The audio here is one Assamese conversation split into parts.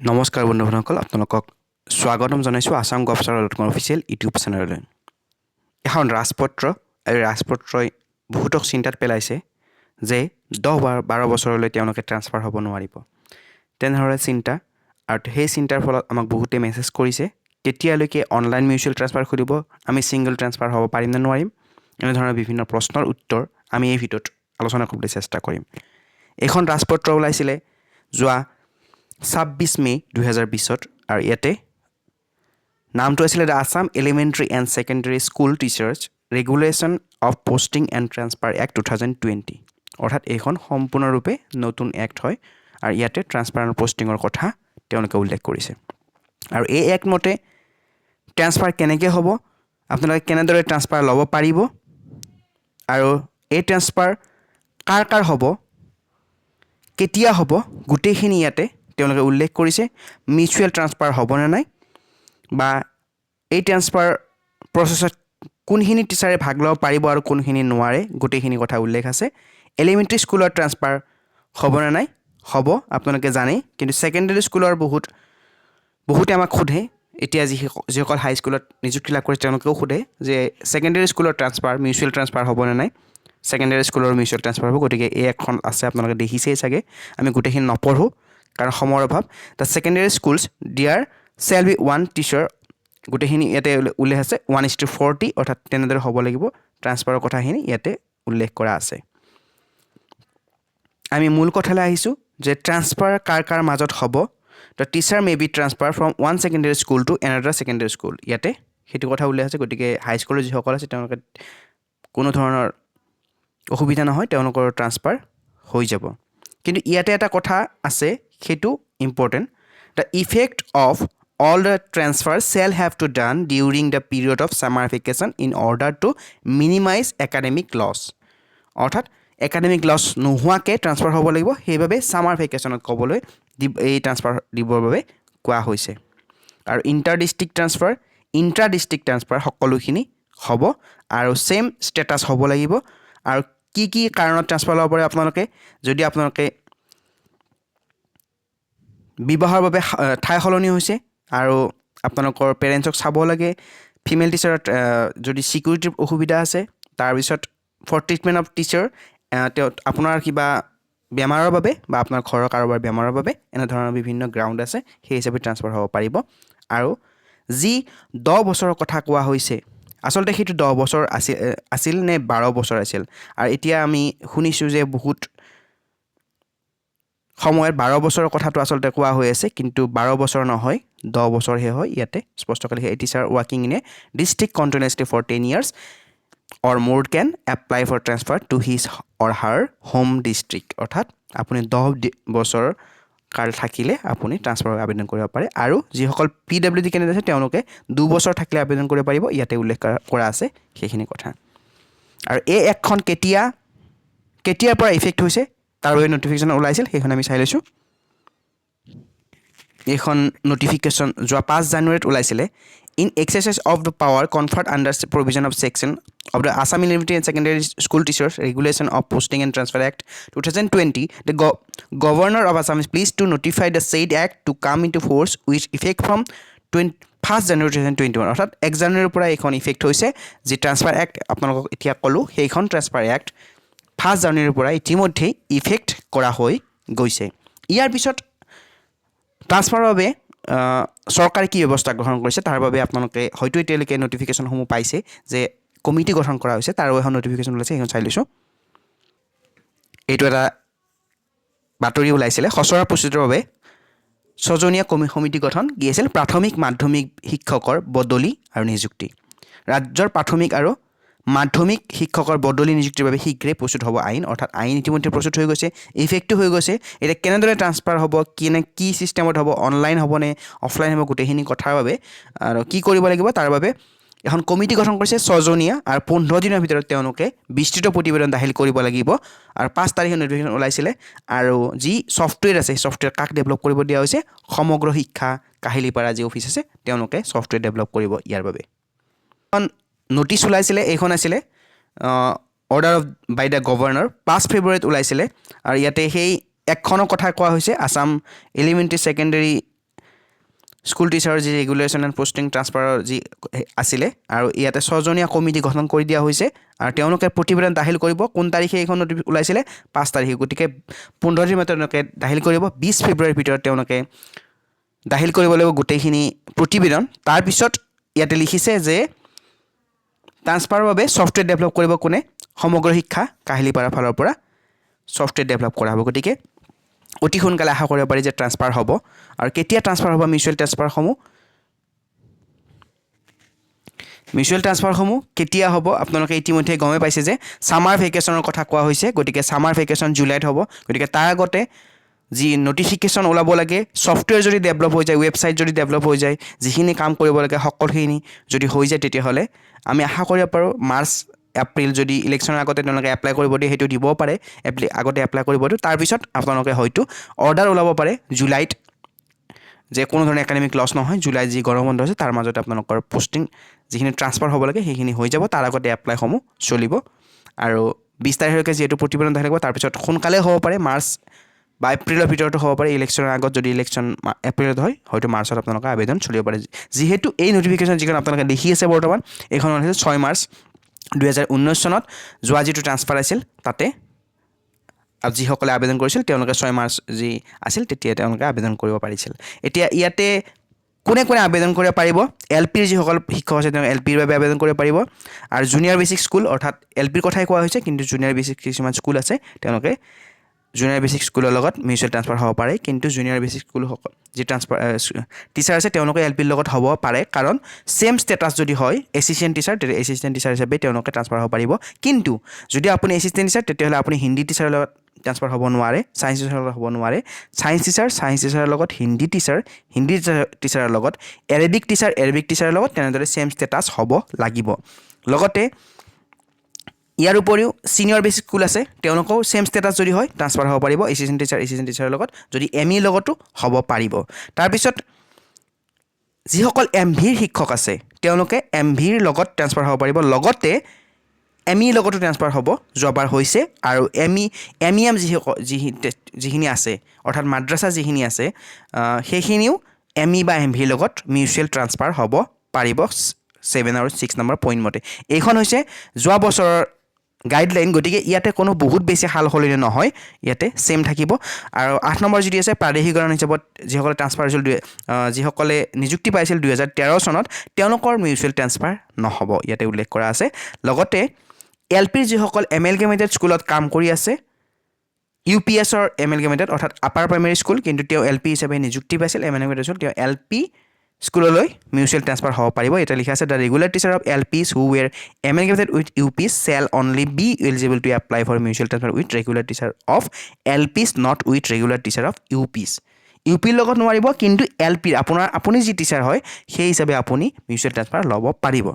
নমস্কাৰ বন্ধুসকল আপোনালোকক স্বাগতম জনাইছোঁ আসাম গভৰ্ণমেণ্ট অফিচিয়েল ইউটিউব চেনেললৈ। এখন ৰাজপত্ৰ এই ৰাজপত্ৰই বহুতক চিন্তাত পেলাইছে যে 10-12 বছৰলৈ তেওঁলোকে ট্ৰান্সফাৰ হ'ব নোৱাৰিব। তেনেধৰণে চিন্তা আৰু সেই চিন্তাৰ ফলত আমাক বহুতে মেছেজ কৰিছে কেতিয়ালৈকে অনলাইন মিউচুৱেল ট্ৰান্সফাৰ খুলিব, আমি ছিংগল ট্ৰান্সফাৰ হ'ব পাৰিম নে নোৱাৰিম। এনেধৰণৰ বিভিন্ন প্ৰশ্নৰ উত্তৰ আমি এই ভিডিঅ'ত আলোচনা কৰিবলৈ চেষ্টা কৰিম। এখন ৰাজপত্ৰ ওলাইছিলে যোৱা 26 মে 2020 আৰু ইয়াতে নামটো আছিলে the Assam elementary and secondary school teachers regulation of posting and transfer act 2020। অৰ্থাৎ এইখন সম্পূৰ্ণৰূপে নতুন এক্ট হয় আৰু ইয়াতে ট্ৰান্সফাৰ আৰু পোষ্টিঙৰ কথা তেওঁলোকে উল্লেখ কৰিছে। আৰু এই এক্ট মতে ট্ৰান্সফাৰ কেনেকৈ হ'ব, আপোনালোকে কেনেদৰে ট্ৰান্সফাৰ ল'ব পাৰিব আৰু এই ট্ৰান্সফাৰ কাৰ কাৰ হ'ব, কেতিয়া হ'ব, গোটেইখিনি ইয়াতে তেওঁলোকে উল্লেখ কৰিছে। মিউচুৱেল ট্ৰান্সফাৰ হ'বনে নাই বা এই ট্ৰান্সফাৰ প্ৰচেছত কোনখিনি টিচাৰে ভাগ ল'ব পাৰিব আৰু কোনখিনি নোৱাৰে, গোটেইখিনি কথা উল্লেখ আছে। এলিমেণ্টাৰী স্কুলৰ ট্ৰান্সফাৰ হ'বনে নাই, হ'ব, আপোনালোকে জানেই। কিন্তু ছেকেণ্ডেৰী স্কুলৰ বহুতে আমাক সোধে, এতিয়া যিসকল হাইস্কুলত নিযুক্তি লাভ কৰিছে তেওঁলোকেও সোধে যে ছেকেণ্ডেৰী স্কুলৰ ট্ৰান্সফাৰ মিউচুৱেল ট্ৰান্সফাৰ হ'বনে নাই। ছেকেণ্ডেৰী স্কুলৰ মিউচুৱেল ট্ৰান্সফাৰ হ'ব, গতিকে এই এখন আছে, আপোনালোকে দেখিছেই চাগে। আমি গোটেইখিনি নপঢ়োঁ কাৰণ সময়ৰ অভাৱ। দ্য ছেকেণ্ডেৰী স্কুলছ দিয়াৰ চেল বি ওৱান টিচাৰ, গোটেইখিনি ইয়াতে উল্লেখ আছে। 1:40 অৰ্থাৎ তেনেদৰে হ'ব লাগিব। ট্ৰান্সফাৰৰ কথাখিনি ইয়াতে উল্লেখ কৰা আছে। আমি মূল কথালৈ আহিছোঁ যে ট্ৰান্সফাৰ কাৰ কাৰ মাজত হ'ব। The teacher may be transfer from one secondary school to another secondary school, ইয়াতে সেইটো কথা উল্লেখ আছে। গতিকে হাইস্কুলৰ যিসকল আছে তেওঁলোকে কোনো ধৰণৰ অসুবিধা নহয়, তেওঁলোকৰ ট্ৰান্সফাৰ হৈ যাব। কিন্তু ইয়াতে এটা কথা আছে, সেইটো important. The effect of all the transfers shall have to done during the period of summer vacation in order to minimize academic loss। অৰ্থাৎ একাডেমিক লছ নোহোৱাকৈ ট্ৰান্সফাৰ হ'ব লাগিব, সেইবাবে ছামাৰ ভেকেশ্যনত ক'বলৈ এই ট্ৰান্সফাৰ দিবৰ বাবে কোৱা হৈছে। আৰু ইণ্টাৰ ডিষ্ট্ৰিক্ট ট্ৰান্সফাৰ সকলোখিনি হ'ব আৰু ছেম ষ্টেটাছ হ'ব লাগিব। আৰু কি কি কাৰণত ট্ৰান্সফাৰ ল'ব পাৰে আপোনালোকে, যদি আপোনালোকে বিবাহৰ বাবে ঠাই সলনি হৈছে আৰু আপোনালোকৰ পেৰেণ্টছক চাব লাগে, ফিমেল টিচাৰত যদি ছিকিউৰিটিৰ অসুবিধা আছে, তাৰপিছত ফৰ ট্ৰিটমেণ্ট অফ টিচাৰ, তেওঁ আপোনাৰ কিবা বেমাৰৰ বাবে বা আপোনাৰ ঘৰৰ কাৰোবাৰ বেমাৰৰ বাবে, এনেধৰণৰ বিভিন্ন গ্ৰাউণ্ড আছে, সেই হিচাপে ট্ৰান্সফাৰ হ'ব পাৰিব। আৰু যি 10 বছৰৰ কথা কোৱা হৈছে, আচলতে সেইটো 10 বছৰ আছিল নে 12 বছৰ আছিল। আৰু এতিয়া আমি শুনিছোঁ যে বহুত সময়ত 12 বছৰৰ কথাটো আচলতে কোৱা হৈ আছে, কিন্তু 12 বছৰ নহয়, 10 বছৰহে হয়। ইয়াতে স্পষ্টকৈ লিখে, a teacher working in a district continuously for 10 years or more can apply for transfer to his or her home district। অৰ্থাৎ আপুনি 10 বছৰ কাল থাকিলে আপুনি ট্ৰান্সফাৰৰ আবেদন কৰিব পাৰে। আৰু যিসকল PWD কেণ্ডিডেট আছে তেওঁলোকে 2 বছৰ থাকিলে আবেদন কৰিব পাৰিব, ইয়াতে উল্লেখ কৰা আছে সেইখিনি কথা। আৰু এই এক্টখন কেতিয়াৰ পৰা ইফেক্ট হৈছে তাৰ বাবে নটিফিকেশ্যন ওলাইছিল, সেইখন আমি চাই লৈছোঁ। এইখন নটিফিকেশ্যন যোৱা 5 জানুৱাৰীত ওলাইছিলে। In exercise of the power conferred under provision of section of the Assam elementary and secondary school teachers regulation of posting and transfer act 2020, the governor of Assam is please to notify the said act to come into force with effect from 1 January 2021। অৰ্থাৎ 1 জানুৱাৰীৰ পৰা এইখন ইফেক্ট হৈছে। যি ট্ৰান্সফাৰ এক্ট আপোনালোকক এতিয়া ক'লোঁ, সেইখন ট্ৰান্সফাৰ এক্ট 1 জানুৱাৰীৰ পৰা ইতিমধ্যেই ইফেক্ট কৰা হৈ গৈছে। ইয়াৰ পিছত ট্ৰান্সফাৰৰ বাবে চৰকাৰে কি ব্যৱস্থা গ্ৰহণ কৰিছে তাৰ বাবে আপোনালোকে হয়তো এতিয়ালৈকে নটিফিকেশ্যনসমূহ পাইছে যে কমিটি গঠন কৰা হৈছে, তাৰো এখন নটিফিকেশ্যন ওলাইছে, সেইখন চাই লৈছোঁ। এইটো এটা বাতৰি ওলাইছিলে, খচৰা প্ৰস্তুতিৰ বাবে 6জনীয়া সমিতি গঠন কি আছিল, প্ৰাথমিক মাধ্যমিক শিক্ষকৰ বদলি আৰু নিযুক্তি। ৰাজ্যৰ প্ৰাথমিক আৰু মাধ্যমিক শিক্ষকৰ বদলি নিযুক্তিৰ বাবে শীঘ্ৰেই প্ৰস্তুত হ'ব আইন। অৰ্থাৎ আইন ইতিমধ্যে প্ৰস্তুত হৈ গৈছে, ইফেক্টিভ হৈ গৈছে। এতিয়া কেনেদৰে ট্ৰান্সফাৰ হ'ব, কি ছিষ্টেমত হ'ব, অনলাইন হ'বনে অফলাইন হ'ব, গোটেইখিনি কথাৰ বাবে আৰু কি কৰিব লাগিব তাৰ বাবে এখন কমিটি গঠন কৰিছে 6জনীয়া, আৰু 15 দিনৰ ভিতৰত তেওঁলোকে বিস্তৃত প্ৰতিবেদন দাখিল কৰিব লাগিব। আৰু 5 তাৰিখে নটিফিকেশ্যন ওলাইছিলে। আৰু যি ছফ্টৱেৰ আছে, সেই ছফ্টৱেৰ কাক ডেভেলপ কৰিব দিয়া হৈছে, সমগ্ৰ শিক্ষা কাহিলীপাৰা যি অফিচ আছে তেওঁলোকে ছফ্টৱেৰ ডেভেলপ কৰিব ইয়াৰ বাবে। এখন নটিচ ওলাইছিলে, এইখন আছিলে order of by the governor, 5 ফেব্ৰুৱাৰীত ওলাইছিলে। আৰু ইয়াতে সেই একখনৰ কথা কোৱা হৈছে, আছাম এলিমেণ্টাৰী ছেকেণ্ডেৰী স্কুল টিচাৰৰ যি ৰেগুলেশ্যন এণ্ড পোষ্টিং ট্ৰান্সফাৰৰ যি আছিলে আৰু ইয়াতে 6জনীয়া কমিটি গঠন কৰি দিয়া হৈছে আৰু তেওঁলোকে প্ৰতিবেদন দাখিল কৰিব কোন তাৰিখে এইখন ওলাইছিলে 5 তাৰিখে গতিকে 15 দিনৰ তেওঁলোকে দাখিল কৰিব 20 ফেব্ৰুৱাৰীৰ ভিতৰত তেওঁলোকে দাখিল কৰিব লাগিব গোটেইখিনি প্ৰতিবেদন তাৰপিছত ইয়াতে লিখিছে যে ট্ৰান্সফাৰৰ বাবে ছফটৱেৰ ডেভেলপ কৰিব কোনে সমগ্ৰ শিক্ষা কাহিলীপাৰা ফালৰ পৰা ছফটৱেৰ ডেভেলপ কৰা হ'ব গতিকে অতি সোনকালে আশা কৰিব পাৰি যে ট্ৰান্সফাৰ হ'ব আৰু কেতিয়া ট্ৰান্সফাৰ হ'ব মিউচুৱেল ট্ৰান্সফাৰসমূহ কেতিয়া হ'ব আপোনালোকে ইতিমধ্যে গমে পাইছে যে সামাৰ ভেকেশ্যনৰ কথা কোৱা হৈছে গতিকে সামাৰ ভেকেশ্যন জুলাইত হ'ব গতিকে তাৰ আগতে যি নটিফিকেশ্যন ওলাব লাগে ছফটৱেৰ যদি ডেভেলপ হৈ যায় ৱেবছাইট যদি ডেভেলপ হৈ যায় যিখিনি কাম কৰিব লাগে সকলোখিনি যদি হৈ যায় তেতিয়াহ'লে আমি আশা কৰিব পাৰোঁ মাৰ্চ এপ্ৰিল যদি ইলেকশ্যনৰ আগতে তেওঁলোকে এপ্লাই কৰিব দিয়ে সেইটো দিব পাৰে আগতে এপ্লাই কৰিব দিয়ে তাৰপিছত আপোনালোকে হয়তো অৰ্ডাৰ ওলাব পাৰে জুলাইত যে কোনো ধৰণৰ একাডেমিক লছ নহয় জুলাই যি গৰম বন্ধ আছে তাৰ মাজতে আপোনালোকৰ পোষ্টিং যিখিনি ট্ৰান্সফাৰ হ'ব লাগে সেইখিনি হৈ যাব তাৰ আগতে এপ্লাইসমূহ চলিব আৰু 20 তাৰিখলৈকে যিহেতু প্ৰতিবেদন দাখিল হ'ব তাৰপিছত সোনকালে হ'ব পাৰে মাৰ্চ বা এপ্ৰিলৰ ভিতৰতো হ'ব পাৰে ইলেকশ্যনৰ আগত যদি ইলেকশ্যন এপ্ৰিলত হয় হয়তো মাৰ্চত আপোনালোকৰ আবেদন চলিব পাৰে যিহেতু এই নটিফিকেশ্যন যিখন আপোনালোকে দেখি আছে বৰ্তমান এইখন হৈছে 6 মাৰ্চ 2019 চনত যোৱা যিটো ট্ৰান্সফাৰ আছিল তাতে যিসকলে আবেদন কৰিছিল তেওঁলোকে 6 মাৰ্চ যি আছিল তেতিয়া তেওঁলোকে আবেদন কৰিব পাৰিছিল এতিয়া ইয়াতে কোনে আবেদন কৰিব পাৰিব এলপিৰ যিসকল শিক্ষক আছে তেওঁ এলপিৰ বাবে আবেদন কৰিব পাৰিব আৰু জুনিয়ৰ বেচিক স্কুল অৰ্থাৎ এলপিৰ কথাই কোৱা হৈছে কিন্তু জুনিয়ৰ বেচিক কিছুমান স্কুল আছে তেওঁলোকে জুনিয়ৰ বেচিক স্কুলৰ লগত মিউচুৱেল ট্ৰান্সফাৰ হ'ব পাৰে কিন্তু জুনিয়ৰ বেচিক স্কুলসকল যি ট্ৰান্সফাৰ টিচাৰ আছে তেওঁলোকে এলপিৰ লগত হ'ব পাৰে কাৰণ সেম ষ্টেটাছ যদি হয় এছিষ্টেণ্ট টিচাৰ তেতিয়া এছিষ্টেণ্ট টিচাৰ হিচাপে তেওঁলোকে ট্ৰান্সফাৰ হ'ব পাৰিব কিন্তু যদি আপুনি এছিষ্টেণ্ট টিচাৰ তেতিয়াহ'লে আপুনি হিন্দী টিচাৰৰ লগত ট্ৰান্সফাৰ হ'ব নোৱাৰে ছায়েন্স টিচাৰৰ লগত হ'ব নোৱাৰে ছায়েন্স টিচাৰৰ লগত হিন্দী টিচাৰৰ লগত এৰেবিক টিচাৰৰ লগত তেনেদৰে সেম ষ্টেটাছ হ'ব লাগিব লগতে ইয়াৰ উপৰিও সিনিয়ৰ বেচিক স্কুল আছে তেওঁলোকেও সেম ষ্টেটাছ যদি হয় ট্ৰান্সফাৰ হ'ব পাৰিব এছিষ্টেণ্ট টিচাৰৰ লগত যদি এমই লগতো হ'ব পাৰিব তাৰপিছত যিসকল এমভিৰ শিক্ষক আছে তেওঁলোকে এমভিৰ লগত ট্ৰান্সফাৰ হ'ব পাৰিব লগতে এমই লগতো ট্ৰান্সফাৰ হ'ব যোৱাবাৰ হৈছে আৰু এমইএম যিখিনি আছে অৰ্থাৎ মাদ্ৰাছা যিখিনি আছে সেইখিনিও এমই বা এমভিৰ লগত মিউচুৱেল ট্ৰান্সফাৰ হ'ব পাৰিব 7 আৰু 6 নম্বৰ পইণ্ট মতে এইখন হৈছে যোৱা বছৰৰ গাইডলাইন গতিকে ইয়াতে কোনো বহুত বেছি হাল সলনি নহয় ইয়াতে সেম থাকিব আৰু 8 নম্বৰ যিটো আছে প্ৰাদেশিকৰণ হিচাপত যিসকলে ট্ৰান্সফাৰ হৈছিল যিসকলে নিযুক্তি পাইছিল 2013 চনত তেওঁলোকৰ মিউচুৱেল ট্ৰান্সফাৰ নহ'ব ইয়াতে উল্লেখ কৰা আছে লগতে এলপিৰ যিসকল এমেলগেমেটেড স্কুলত কাম কৰি আছে ইউপিএছৰ এমেলগেমেটেড অৰ্থাৎ আপাৰ প্ৰাইমেৰী স্কুল কিন্তু তেওঁ এলপি হিচাপে নিযুক্তি পাইছিল এমেলগেমেটেড স্কুল তেওঁ এলপি স্কুললৈ মিউচুৱেল ট্ৰান্সফাৰ হ'ব পাৰিব এটা লিখা আছে the regular teacher of LPs who were amalgamated with UPs shall only be eligible to apply for mutual transfer with regular teacher of LPs not with regular teacher of UPs ইউপিৰ লগত নোৱাৰিব কিন্তু এলপিৰ আপুনি যি টিচাৰ হয় সেই হিচাপে আপুনি মিউচুৱেল ট্ৰান্সফাৰ ল'ব পাৰিব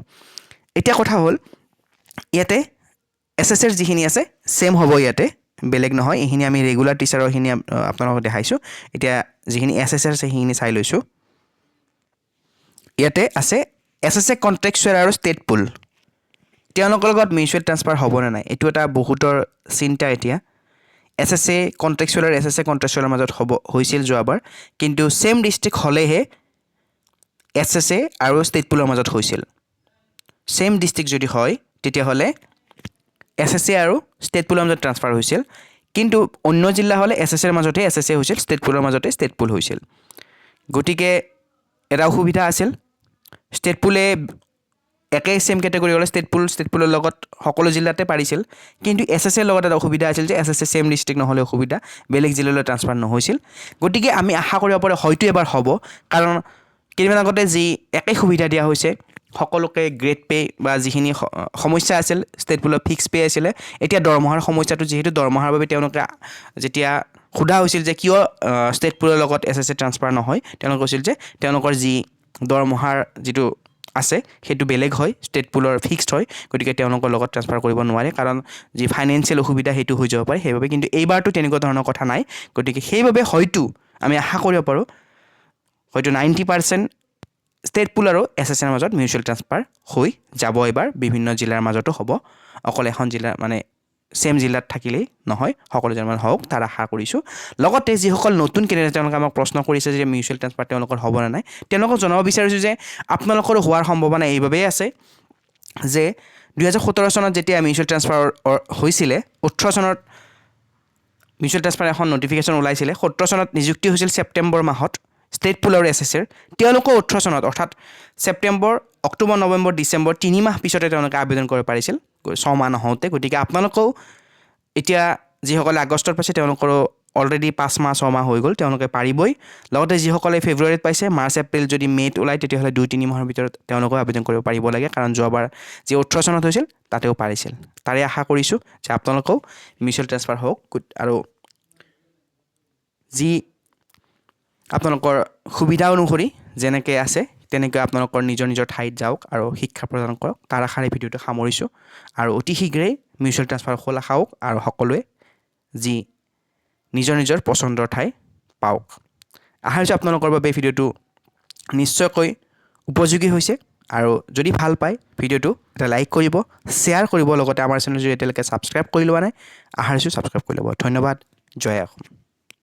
এতিয়া কথা হ'ল ইয়াতে এছএছৰ যিখিনি আছে সেম হ'ব ইয়াতে বেলেগ নহয় এইখিনি আমি ৰেগুলাৰ টিচাৰৰখিনি আপোনালোকক দেখাইছোঁ এতিয়া যিখিনি এছএছৰ আছে সেইখিনি চাই লৈছোঁ ইয়াতে আছে এছএছএ কণ্ট্ৰেকচুৱেল আৰু ষ্টেট পুল তেওঁলোকৰ লগত মিউচুৱেল ট্ৰান্সফাৰ হ'ব নে নাই এইটো এটা বহুতৰ চিন্তা এতিয়া এছএছএ কণ্ট্ৰেকচুৱেল আৰু এছএছএ কণ্ট্ৰেকচুৱেলৰ মাজত হৈছিল যোৱাবাৰ কিন্তু সেম ডিষ্ট্ৰিক্ট হ'লেহে এছএছএ আৰু ষ্টেট পুলৰ মাজত হৈছিল সেম ডিষ্ট্ৰিক্ট যদি হয় তেতিয়াহ'লে এছএছএ আৰু ষ্টেট পুলৰ মাজত ট্ৰান্সফাৰ হৈছিল কিন্তু অন্য জিলা হ'লে এছএছএৰ মাজতে এছএছএ হৈছিল ষ্টেট পুলৰ মাজতে ষ্টেট পুল হৈছিল গতিকে এটা অসুবিধা আছিল ষ্টেট পুলে একেই সেম কেটেগৰী হ'লে ষ্টেট পুলৰ লগত সকলো জিলাতে পাৰিছিল কিন্তু এছএছএৰ লগত এটা অসুবিধা আছিল যে এছএছএ সেম ডিষ্ট্ৰিক্ট নহ'লে অসুবিধা বেলেগ জিলালৈ ট্ৰান্সফাৰ নহৈছিল গতিকে আমি আশা কৰিব পাৰোঁ হয়তো এবাৰ হ'ব কাৰণ কেইদিনমান আগতে যি একেই সুবিধা দিয়া হৈছে সকলোকে গ্ৰেড পে বা যিখিনি সমস্যা আছিল ষ্টেট পুলৰ ফিক্স পে আছিলে এতিয়া দৰমহাৰ সমস্যাটো যিহেতু দৰমহাৰ বাবে তেওঁলোকে যেতিয়া সোধা হৈছিল যে কিয় ষ্টেট পুলৰ লগত এছএছএ ট্ৰান্সফাৰ নহয় তেওঁলোকে কৈছিল যে তেওঁলোকৰ যি দৰমহাৰ যিটো আছে সেইটো বেলেগ হয় ষ্টেট পুলৰ ফিক্সড হয় গতিকে তেওঁলোকৰ লগত ট্ৰান্সফাৰ কৰিব নোৱাৰে কাৰণ যি ফাইনেন্সিয়েল অসুবিধা সেইটো হৈ যাব পাৰে সেইবাবে কিন্তু এইবাৰতো তেনেকুৱা ধৰণৰ কথা নাই গতিকে সেইবাবে হয়তো আমি আশা কৰিব পাৰোঁ হয়তো 90% ষ্টেট পুল আৰু এছএছএৰ মাজত মিউচুৱেল ট্ৰান্সফাৰ হৈ যাব এবাৰ বিভিন্ন জিলাৰ মাজতো হ'ব অকল এখন জিলা মানে সেম জিলাত থাকিলেই নহয় সকলো জনমান হওক তাৰ আশা কৰিছোঁ লগতে যিসকল নতুন কেণ্ডিডেট তেওঁলোকে আমাক প্ৰশ্ন কৰিছে যে মিউচুৱেল ট্ৰান্সফাৰ তেওঁলোকৰ হ'ব নে নাই তেওঁলোকক জনাব বিচাৰিছোঁ যে আপোনালোকৰ হোৱাৰ সম্ভাৱনা এইবাবেই আছে যে 2017 চনত যেতিয়া মিউচুৱেল ট্ৰান্সফাৰ হৈছিলে 18 চনত মিউচুৱেল ট্ৰান্সফাৰ এখন নটিফিকেশ্যন ওলাইছিলে 17 চনত নিযুক্তি হৈছিল ছেপ্টেম্বৰ মাহত ষ্টেট পুল আৰু এছএছৰ তেওঁলোকৰ 18 চনত অৰ্থাৎ ছেপ্টেম্বৰ অক্টোবৰ নৱেম্বৰ ডিচেম্বৰ 3 মাহ পিছতে তেওঁলোকে আবেদন কৰিব পাৰিছিল 6 মাহ নহওঁতে গতিকে আপোনালোকেও এতিয়া যিসকলে আগষ্টত পাইছে তেওঁলোকৰো অলৰেডি 5 মাহ 6 মাহ হৈ গ'ল তেওঁলোকে পাৰিবই লগতে যিসকলে ফেব্ৰুৱাৰীত পাইছে মাৰ্চ এপ্ৰিল যদি মে'ত ওলায় তেতিয়াহ'লে 2-3 মাহৰ ভিতৰত তেওঁলোকেও আবেদন কৰিব পাৰিব লাগে কাৰণ যোৱাবাৰ যি 18 চনত হৈছিল তাতেও পাৰিছিল তাৰে আশা কৰিছোঁ যে আপোনালোকেও মিউচুৱেল ট্ৰান্সফাৰ হওক আৰু যি আপোনালোকৰ সুবিধা অনুসৰি যেনেকৈ আছে তেনেকৈ আপোনালোকৰ নিজৰ ঠাইত যাওক আৰু শিক্ষা প্ৰদান কৰক তাৰ আশাৰে ভিডিঅ'টো সামৰিছোঁ আৰু অতি শীঘ্ৰেই মিউচুৱেল ট্ৰান্সফাৰ খোলা খাওক আৰু সকলোৱে যি নিজৰ পচন্দৰ ঠাই পাওক আশা কৰিছোঁ আপোনালোকৰ বাবে ভিডিঅ'টো নিশ্চয়কৈ উপযোগী হৈছে আৰু যদি ভাল পায় ভিডিঅ'টো এটা লাইক কৰিব শ্বেয়াৰ কৰিব লগতে আমাৰ চেনেল যদি এতিয়ালৈকে ছাবস্ক্ৰাইব কৰি লোৱা নাই আশা কৰিছোঁ ছাবস্ক্ৰাইব কৰি ল'ব ধন্যবাদ জয় অসম